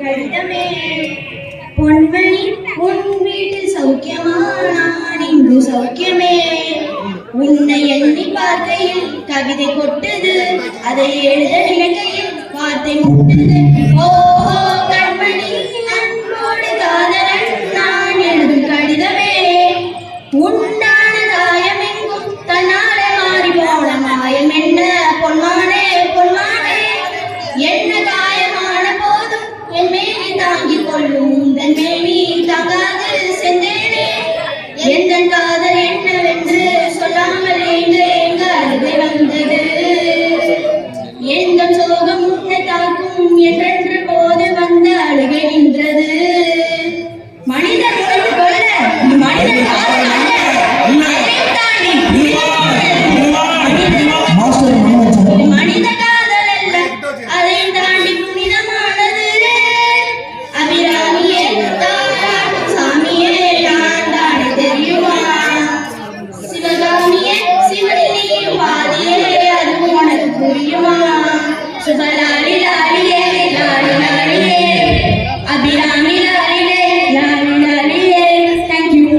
கடிதமே. பொன்மணி உன் வீட்டில் சௌக்கியமா? நான் இங்கு சௌக்கியமே. உன்னை எண்ணி பார்க்கையில் கவிதை கொட்டுது, அதை எழுத நினைக்கையில் வார்த்தை முட்டுது. ஓ கண்மணி அன்போடு காதலன் நான் எழுதும் கடிதமே. உண்டான காயம் எங்கும் தன்னாலே மாறி போன மாயம் என்ன பொன்மானே பொன்மானே. என்ன காயமான போதும் என் மேனி தாங்கிக் கொள்ளும் உந்தன் மேனி தாங்காது சென்றேனே. எந்த காதல் என்னவென்று சொல்லாமல் எங்க எங்க அழுகை வந்தது. எந்த சோகம் உன்னை தாக்கும் என்றென்று போது வந்த அழுகை நின்றது. மனிதன் உணர்ந்து கொள்ள மனிதன் காதல் அல்ல, அதையும் தாண்டி மனித காதல் அல்ல, அதையும் தாண்டி புனிதமானது. அபிராமியே தாராட்டும் சாமியே நான் தானே தெரியுமா? சிவகாமியே சிவனிலையும் பாதியே அது உனக்கு புரியுமா? சுபலாலி லாலியே லாலி லாலியே அபிராமி லாலிலே லாலி லாலியே. தேங்க்யூ.